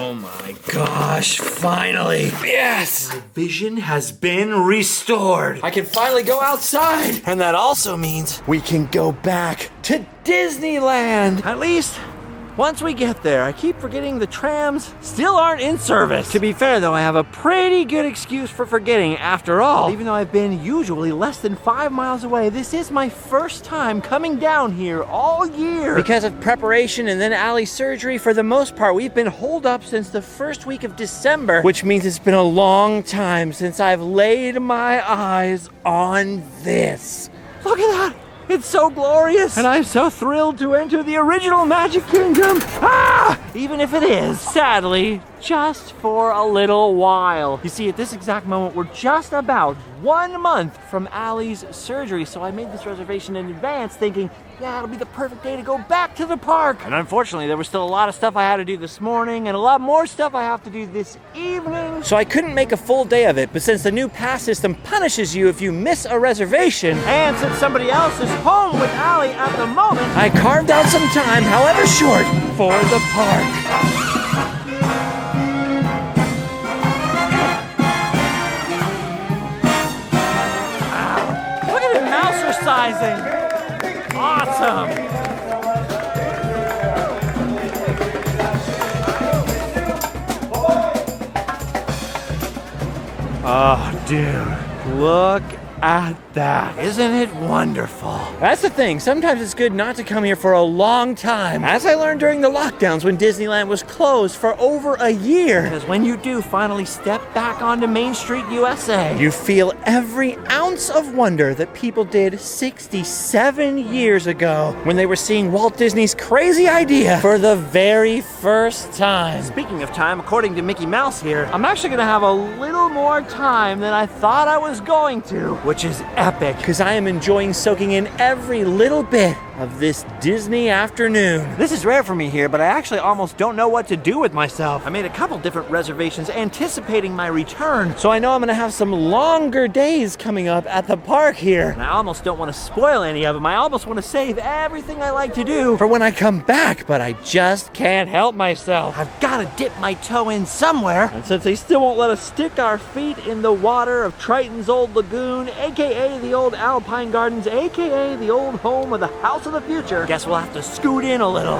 Oh my gosh, finally. Yes! My vision has been restored. I can finally go outside. And that also means we can go back to Disneyland. At least, once we get there. I keep forgetting the trams still aren't in service. To be fair though, I have a pretty good excuse for forgetting. After all, even though I've been usually less than 5 miles away, this is my first time coming down here all year. Because of preparation and then Allie's surgery, for the most part, we've been holed up since the first week of December, which means it's been a long time since I've laid my eyes on this. Look at that. It's so glorious, and I'm so thrilled to enter the original Magic Kingdom. Ah! Even if it is, sadly, just for a little while. You see, at this exact moment, we're just about 1 month from Allie's surgery, so I made this reservation in advance thinking, yeah, it'll be the perfect day to go back to the park. And unfortunately, there was still a lot of stuff I had to do this morning and a lot more stuff I have to do this evening. So I couldn't make a full day of it, but since the new pass system punishes you if you miss a reservation, and since somebody else is home with Allie at the moment, I carved out some time, however short, for the park. Awesome! Oh, dude, look at that. Isn't it wonderful? That's the thing. Sometimes it's good not to come here for a long time. As I learned during the lockdowns when Disneyland was closed for over a year. Because when you do finally step back onto Main Street, USA, you feel every ounce of wonder that people did 67 years ago when they were seeing Walt Disney's crazy idea for the very first time. Speaking of time, according to Mickey Mouse here, I'm actually gonna have a little more time than I thought I was going to, which is epic, because I am enjoying soaking in every little bit of this Disney afternoon. This is rare for me here, but I actually almost don't know what to do with myself. I made a couple different reservations anticipating my return, so I know I'm gonna have some longer days coming up at the park here. And I almost don't want to spoil any of them. I almost want to save everything I like to do for when I come back, but I just can't help myself. I've got to dip my toe in somewhere. And since they still won't let us stick our feet in the water of Triton's old lagoon, aka the old Alpine Gardens, aka the old home of the House of the Future, guess we'll have to scoot in a little.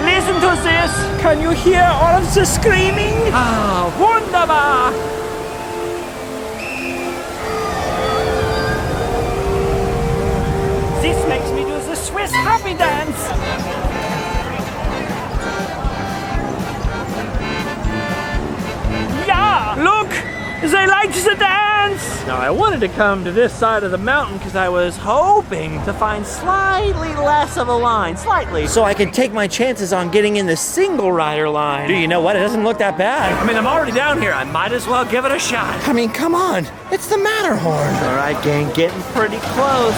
Listen to this! Can you hear all of the screaming? Wunderbar! This makes me do the Swiss happy dance! Yeah! Look! They like the dance! Now I wanted to come to this side of the mountain because I was hoping to find slightly less of a line, slightly, so I could take my chances on getting in the single rider line. Do you know what? It doesn't look that bad. I mean, I'm already down here. I might as well give it a shot. I mean, come on. It's the Matterhorn. All right, gang, getting pretty close.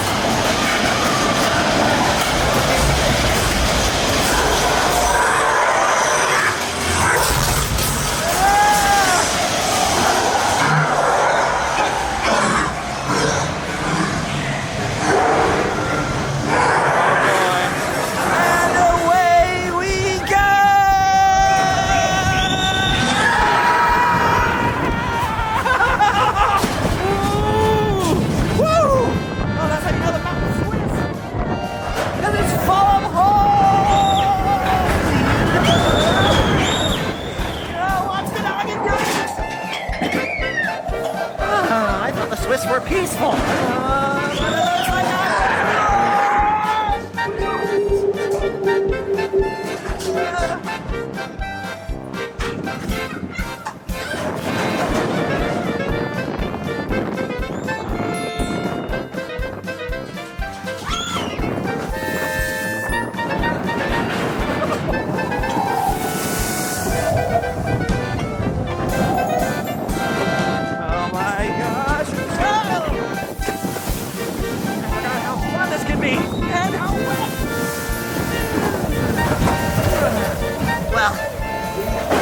We're peaceful.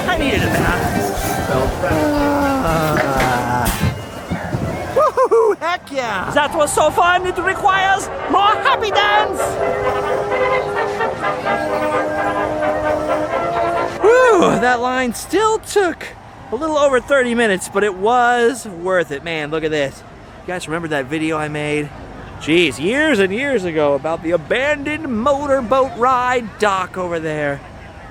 I needed a bath. Woohoo! Heck yeah! That was so fun, it requires more happy dance! Woo! that line still took a little over 30 minutes, but it was worth it. Man, look at this. You guys remember that video I made? Geez, years and years ago about the abandoned motorboat ride dock over there.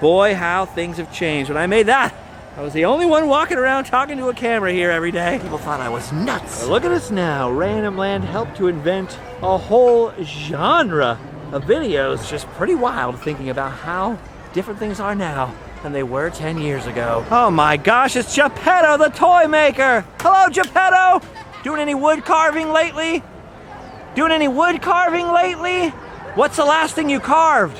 Boy, how things have changed. When I made that, I was the only one walking around talking to a camera here every day. People thought I was nuts. But look at us now. Randomland helped to invent a whole genre of videos. It's just pretty wild thinking about how different things are now than they were 10 years ago. Oh my gosh, it's Geppetto the toy maker. Hello, Geppetto. Doing any wood carving lately? Doing any wood carving lately? What's the last thing you carved?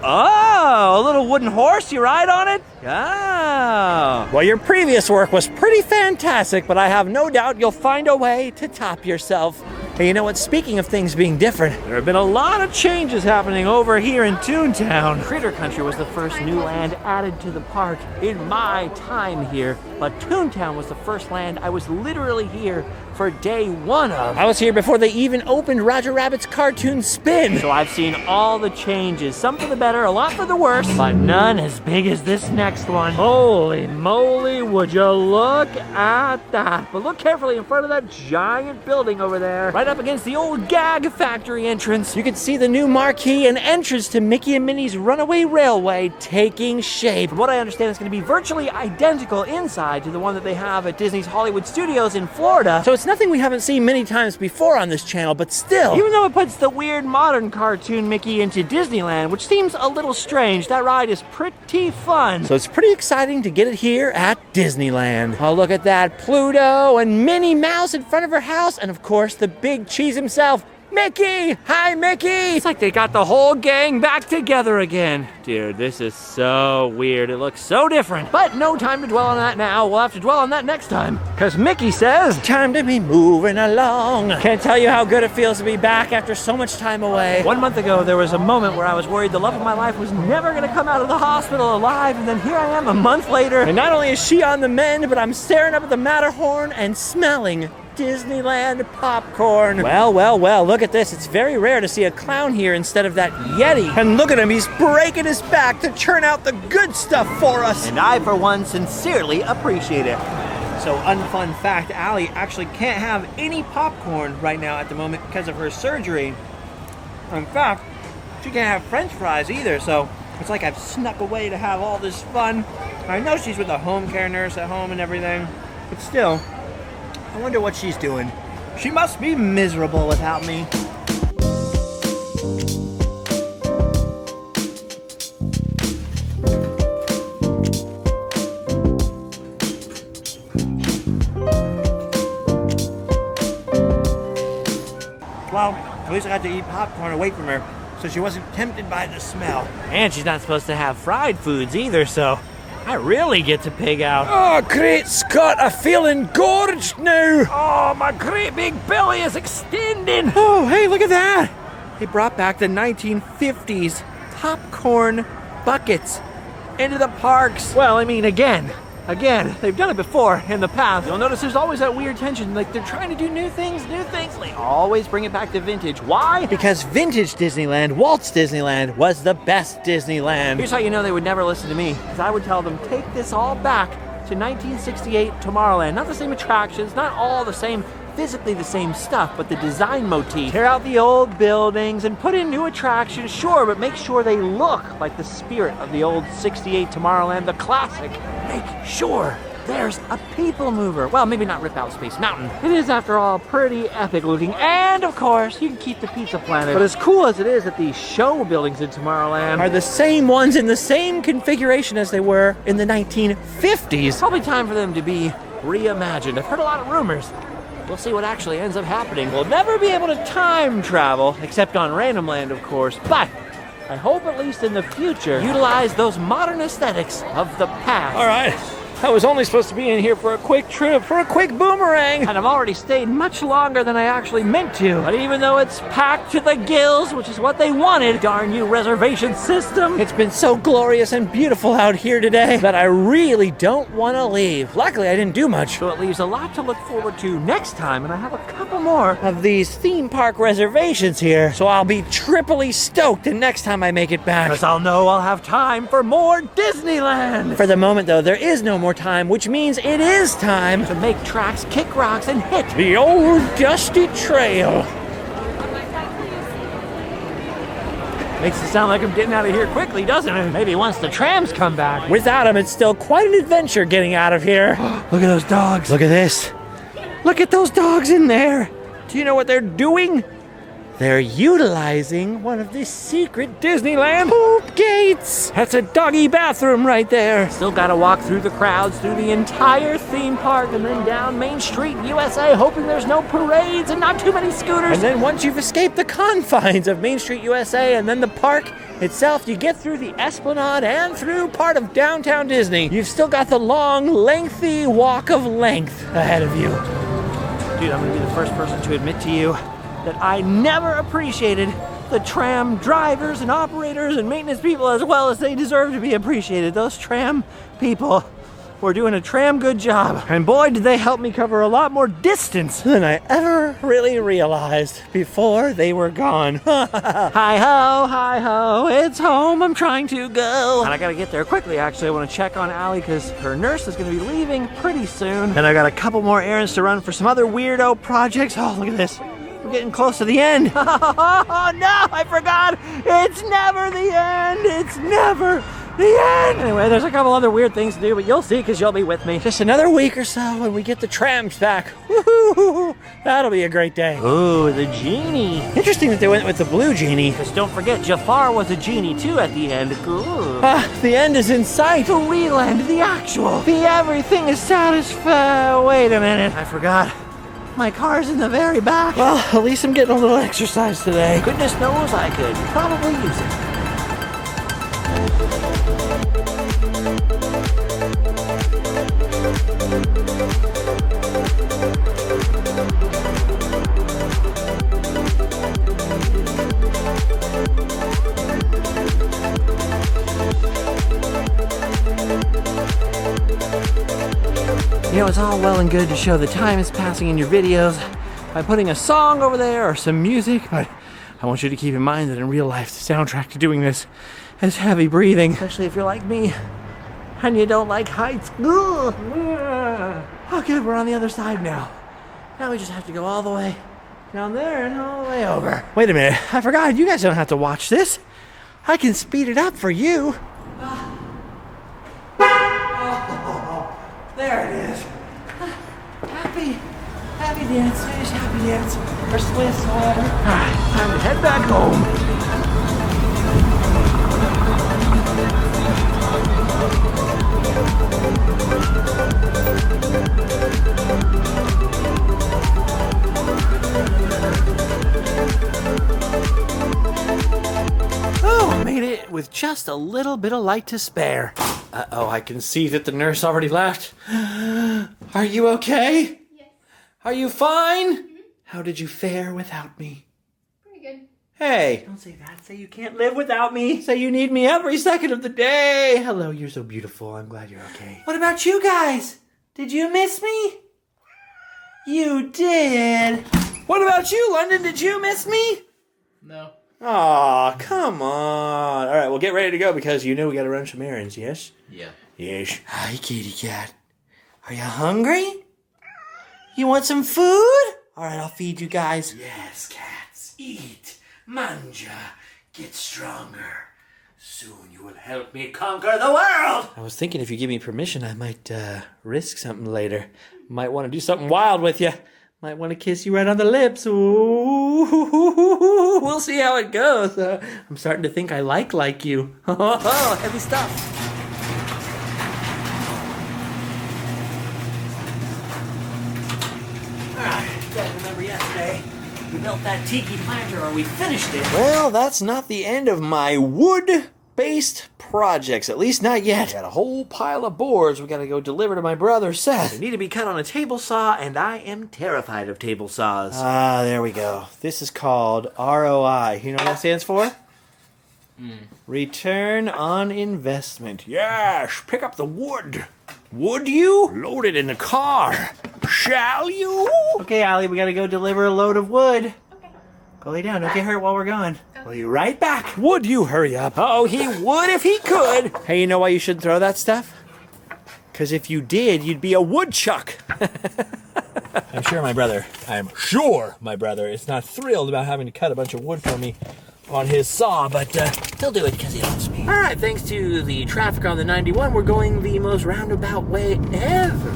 Oh, a little wooden horse, you ride on it? Oh. Well, your previous work was pretty fantastic, but I have no doubt you'll find a way to top yourself. Hey, you know what? Speaking of things being different, there have been a lot of changes happening over here in Toontown. Critter Country was the first new land added to the park in my time here, but Toontown was the first land I was literally here for day one of. I was here before they even opened Roger Rabbit's cartoon spin. So I've seen all the changes, some for the better, a lot for the worse, but none as big as this next one. Holy moly, would you look at that. But look carefully in front of that giant building over there, right up against the old gag factory entrance. You can see the new marquee and entrance to Mickey and Minnie's Runaway Railway taking shape. From what I understand, it's going to be virtually identical inside to the one that they have at Disney's Hollywood Studios in Florida. So it's nothing we haven't seen many times before on this channel, but still, even though it puts the weird modern cartoon Mickey into Disneyland, which seems a little strange, that ride is pretty fun. So it's pretty exciting to get it here at Disneyland. Oh, look at that. Pluto and Minnie Mouse in front of her house, and of course the big cheese himself, Mickey! Hi, Mickey! It's like they got the whole gang back together again. Dude, this is so weird. It looks so different. But no time to dwell on that now. We'll have to dwell on that next time. Because Mickey says, time to be moving along. Can't tell you how good it feels to be back after so much time away. 1 month ago, there was a moment where I was worried the love of my life was never going to come out of the hospital alive. And then here I am a month later. And not only is she on the mend, but I'm staring up at the Matterhorn and smelling Disneyland popcorn. Well, well, well, look at this. It's very rare to see a clown here instead of that Yeti. And look at him, he's breaking his back to churn out the good stuff for us. And I, for one, sincerely appreciate it. So, unfun fact, Allie actually can't have any popcorn right now at the moment because of her surgery. In fact, she can't have French fries either, so it's like I've snuck away to have all this fun. I know she's with a home care nurse at home and everything, but still, I wonder what she's doing. She must be miserable without me. Well, at least I got to eat popcorn away from her, so she wasn't tempted by the smell. And she's not supposed to have fried foods either, so I really get to pig out. Oh, great Scott, I'm feeling gorged now. Oh, my great big belly is extending. Oh, hey, look at that. They brought back the 1950s popcorn buckets into the parks. Well, I mean, again, they've done it before in the past. You'll notice there's always that weird tension, like they're trying to do new things. They always bring it back to vintage. Why? Because vintage Disneyland, Walt's Disneyland, was the best Disneyland. Here's how you know they would never listen to me, because I would tell them, take this all back to 1968 Tomorrowland. Not the same attractions, not all the same, physically the same stuff, but the design motif. Tear out the old buildings and put in new attractions, sure, but make sure they look like the spirit of the old 68 Tomorrowland, the classic. Make sure there's a people mover. Well, maybe not rip out Space Mountain. It is, after all, pretty epic looking. And, of course, you can keep the Pizza Planet. But as cool as it is that these show buildings in Tomorrowland are the same ones in the same configuration as they were in the 1950s, probably time for them to be reimagined. I've heard a lot of rumors. We'll see what actually ends up happening. We'll never be able to time travel, except on Randomland, of course, but I hope at least in the future, utilize those modern aesthetics of the past. All right, I was only supposed to be in here for a quick trip, for a quick boomerang, and I've already stayed much longer than I actually meant to. But even though it's packed to the gills, which is what they wanted, darn you reservation system, it's been so glorious and beautiful out here today that I really don't want to leave. Luckily, I didn't do much, so it leaves a lot to look forward to next time, and I have a couple more of these theme park reservations here, so I'll be triply stoked the next time I make it back, because I'll know I'll have time for more Disneyland. For the moment, though, there is no more time, which means it is time to make tracks, kick rocks, and hit the old dusty trail. Makes it sound like I'm getting out of here quickly, doesn't it? Maybe once the trams come back. Without them, it's still quite an adventure getting out of here. Look at those dogs. Look at this. Look at those dogs in there. Do you know what they're doing? They're utilizing one of the secret Disneyland poop gates. That's a doggy bathroom right there. Still gotta walk through the crowds, through the entire theme park, and then down Main Street, USA, hoping there's no parades and not too many scooters. And then once you've escaped the confines of Main Street, USA, and then the park itself, you get through the Esplanade and through part of downtown Disney. You've still got the long, lengthy walk of length ahead of you. Dude, I'm gonna be the first person to admit to you that I never appreciated the tram drivers and operators and maintenance people as well as they deserve to be appreciated. Those tram people were doing a tram good job. And boy, did they help me cover a lot more distance than I ever really realized before they were gone. Hi-ho, it's home, I'm trying to go. And I gotta get there quickly, actually. I wanna check on Allie because her nurse is gonna be leaving pretty soon. And I got a couple more errands to run for some other weirdo projects. Oh, look at this. We're getting close to the end. Oh no, I forgot. It's never the end. It's never the end. Anyway, there's a couple other weird things to do, but you'll see because you'll be with me. Just another week or so when we get the trams back. Woohoo! That'll be a great day. Ooh, the genie. Interesting that they went with the blue genie. Because don't forget, Jafar was a genie too at the end. The end is in sight. The real end, the actual. The everything is satisfied. Wait a minute, I forgot. My car's in the very back. Well, at least I'm getting a little exercise today. Goodness knows I could probably use it. You know, it's all well and good to show the time is passing in your videos by putting a song over there or some music, but I want you to keep in mind that in real life, the soundtrack to doing this is heavy breathing, especially if you're like me and you don't like heights. Okay, we're on the other side now. Now we just have to go all the way down there and all the way over. Wait a minute, I forgot, you guys don't have to watch this. I can speed it up for you. There it is. Happy dance, finish happy dance. Or Swiss, whatever. Alright, time to head back home. Oh, made it with just a little bit of light to spare. Uh-oh, I can see that the nurse already left. Are you okay? Yes. Are you fine? Mm-hmm. How did you fare without me? Pretty good. Hey, don't say that. Say you can't live without me. Say you need me every second of the day. Hello, you're so beautiful. I'm glad you're okay. What about you guys? Did you miss me? You did. What about you, London? Did you miss me? No. Aw, come on. All right, well, get ready to go because you know we got to run some errands, yes? Yeah. Yes. Hi, kitty cat. Are you hungry? You want some food? All right, I'll feed you guys. Yes, cats. Eat. Manja. Get stronger. Soon you will help me conquer the world. I was thinking if you give me permission, I might risk something later. Might want to do something wild with you. Might want to kiss you right on the lips. Ooh, we'll see how it goes. I'm starting to think I like you. Oh, heavy stuff. Alright, you guys remember yesterday? We built that tiki planter, or we finished it. Well, that's not the end of my wood wood-based projects, at least not yet. Got a whole pile of boards we gotta go deliver to my brother, Seth. They need to be cut on a table saw, and I am terrified of table saws. Ah, there we go. This is called ROI. You know what that stands for? Return on investment. Yes, pick up the wood. Would you? Load it in the car. Shall you? Okay, Allie, we gotta go deliver a load of wood. Okay. Go lay down. Don't get hurt while we're gone. We'll be right back. Would you hurry up? Oh, he would if he could. Hey, you know why you shouldn't throw that stuff? Because if you did, you'd be a woodchuck. I'm sure my brother is not thrilled about having to cut a bunch of wood for me on his saw, but he'll do it because he loves me. All right, thanks to the traffic on the 91, we're going the most roundabout way ever.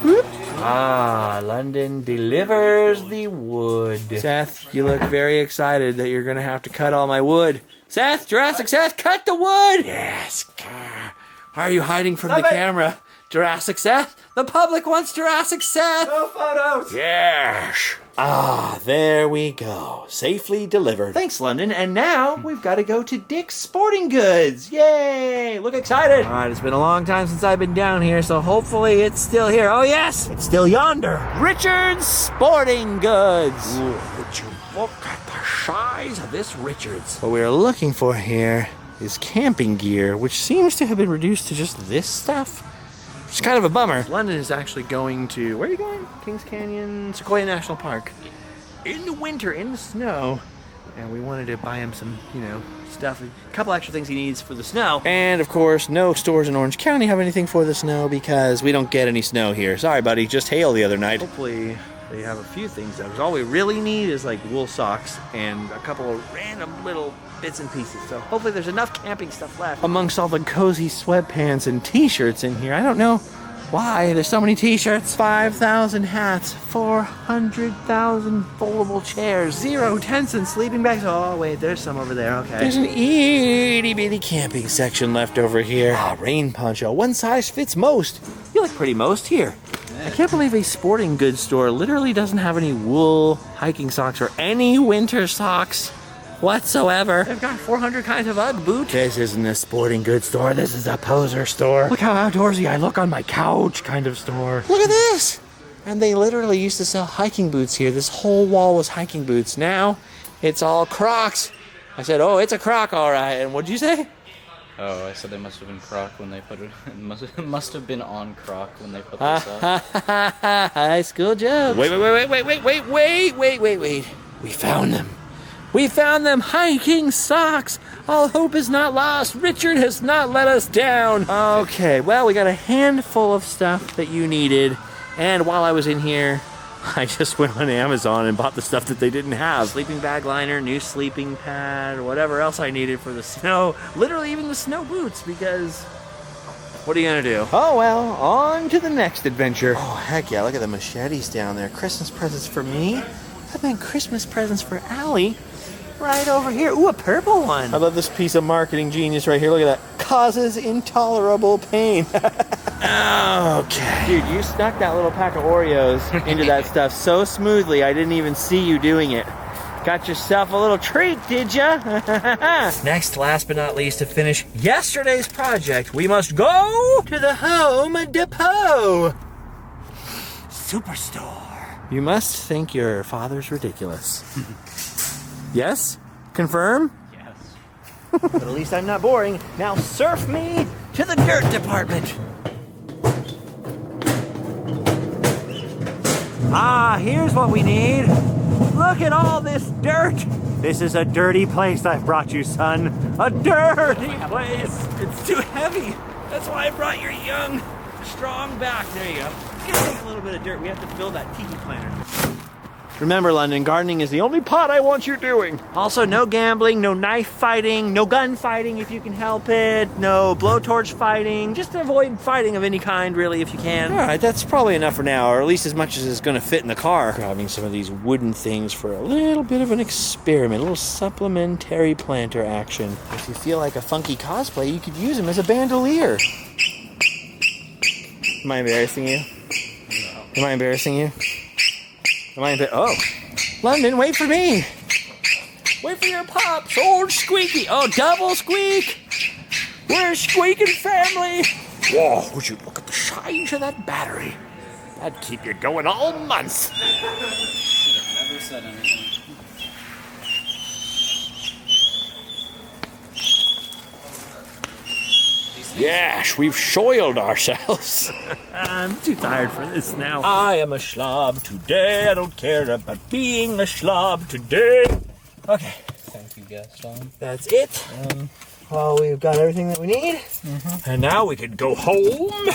Whoop. Ah, London delivers the wood. Seth, you look very excited that you're gonna have to cut all my wood. Seth, Jurassic Seth, cut the wood! Yes. Why are you hiding from the camera? Jurassic Seth? The public wants Jurassic Seth! No photos! Yes! Ah, there we go. Safely delivered. Thanks, London. And now we've got to go to Dick's Sporting Goods. Yay! Look excited. All right, it's been a long time since I've been down here, so hopefully it's still here. Oh, yes! It's still yonder. Richard's Sporting Goods. Ooh, would you look at the size of this Richard's? What we're looking for here is camping gear, which seems to have been reduced to just this stuff. It's kind of a bummer. London is actually going to, where are you going? Kings Canyon, Sequoia National Park. In the winter, in the snow. And we wanted to buy him some, stuff, a couple extra things he needs for the snow. And of course, no stores in Orange County have anything for the snow because we don't get any snow here. Sorry, buddy, just hail the other night. Hopefully they have a few things though, because all we really need is like wool socks and a couple of random little bits and pieces. So hopefully there's enough camping stuff left. Amongst all the cozy sweatpants and t-shirts in here, I don't know why there's so many t-shirts. 5,000 hats, 400,000 foldable chairs, 0 tents and sleeping bags. Oh wait, there's some over there, okay. There's an itty bitty camping section left over here. Ah, rain poncho, one size fits most. You look pretty most here. I can't believe a sporting goods store literally doesn't have any wool hiking socks or any winter socks whatsoever. They've got 400 kinds of Ugg boots. This isn't a sporting goods store. This is a poser store. Look how outdoorsy I look on my couch kind of store. Look at this. And they literally used to sell hiking boots here. This whole wall was hiking boots. Now it's all Crocs. I said, oh, it's a Croc, all right. And what'd you say? Oh, I said they must have been Croc when they put it. It must have been on Croc when they put this up. High school jokes. Wait. We found them. We found them hiking socks. All hope is not lost. Richard has not let us down. Okay, well, we got a handful of stuff that you needed. And while I was in here, I just went on Amazon and bought the stuff that they didn't have. Sleeping bag liner, new sleeping pad, whatever else I needed for the snow. Literally even the snow boots, because what are you gonna do? Oh well, on to the next adventure. Oh heck yeah, look at the machetes down there. Christmas presents for me. I meant Christmas presents for Allie. Right over here. Ooh, a purple one. I love this piece of marketing genius right here. Look at that. Causes intolerable pain. Okay. Dude, you stuck that little pack of Oreos into that stuff so smoothly, I didn't even see you doing it. Got yourself a little treat, did ya? Next, last but not least, to finish yesterday's project, we must go to the Home Depot Superstore. You must think your father's ridiculous. Yes? Confirm? Yes. But at least I'm not boring. Now surf me to the dirt department. Ah, here's what we need. Look at all this dirt. This is a dirty place I've brought you, son. A dirty place. It's too heavy. That's why I brought your young, strong back. There you go. Just take a little bit of dirt. We have to fill that tiki planter. Remember, London, gardening is the only pot I want you doing. Also, no gambling, no knife fighting, no gun fighting if you can help it, no blowtorch fighting. Just avoid fighting of any kind, really, if you can. All right, that's probably enough for now, or at least as much as is going to fit in the car. Grabbing some of these wooden things for a little bit of an experiment, a little supplementary planter action. If you feel like a funky cosplay, you could use them as a bandolier. Am I embarrassing you? No. Am I embarrassing you? Oh, London, wait for me. Wait for your Pops, old Squeaky. Oh, double squeak. We're a squeaking family. Whoa, would you look at the size of that battery? That'd keep you going all month. Should have never said anything. Yes, we've soiled ourselves. I'm too tired for this now. I am a slob today. I don't care about being a slob today. Okay. Thank you, Gaston. That's it. Well, we've got everything that we need. And now we can go home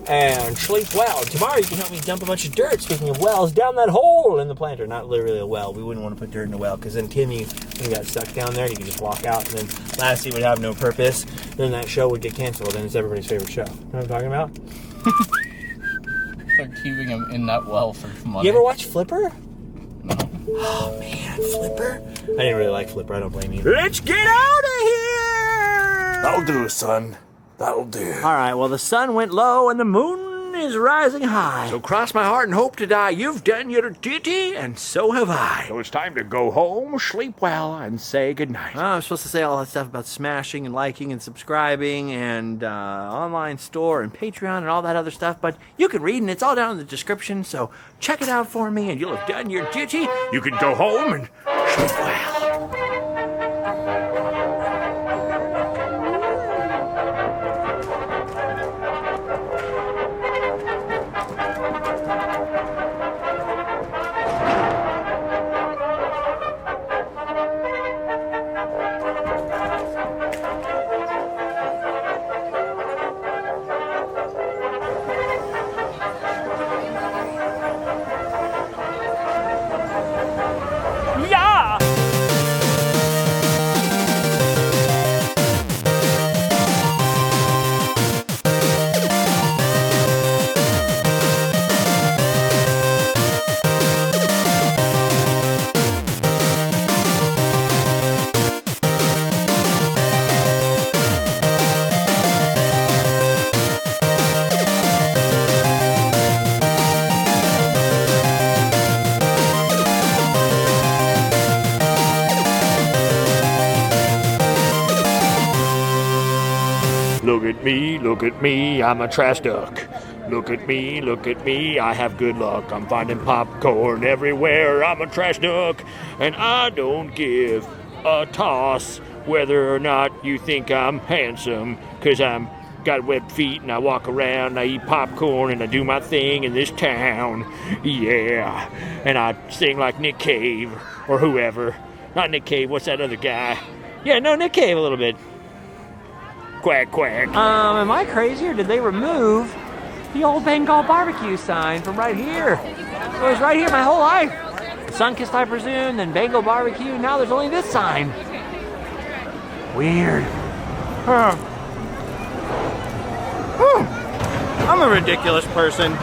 and sleep well. Tomorrow you can help me dump a bunch of dirt, speaking of wells, down that hole in the planter. Not literally a well. We wouldn't want to put dirt in a well because then Timmy would got stuck down there and he could just walk out and then Lassie would have no purpose. Then that show would get canceled and it's everybody's favorite show. You know what I'm talking about? They're keeping him in that well for money. You ever watch Flipper? No. Oh man, Flipper? I didn't really like Flipper. I don't blame you. Let's get out of here! That'll do, son. That'll do. All right, well, the sun went low and the moon is rising high. So cross my heart and hope to die. You've done your duty, and so have I. So it's time to go home, sleep well, and say goodnight. Oh, I'm supposed to say all that stuff about smashing and liking and subscribing and online store and Patreon and all that other stuff, but you can read, and it's all down in the description, so check it out for me, and you'll have done your duty. You can go home and sleep well. Look at me, I'm a trash duck. Look at me, I have good luck. I'm finding popcorn everywhere. I'm a trash duck, and I don't give a toss whether or not you think I'm handsome, 'cause I'm got webbed feet and I walk around, and I eat popcorn and I do my thing in this town. Yeah, and I sing like Nick Cave or whoever. Not Nick Cave, what's that other guy? Yeah, no, Nick Cave a little bit. Quack, quack. Am I crazy or did they remove the old Bengal barbecue sign from right here? It was right here my whole life. Sunkist, I presume, then Bengal barbecue. Now there's only this sign. Weird. Huh. I'm a ridiculous person.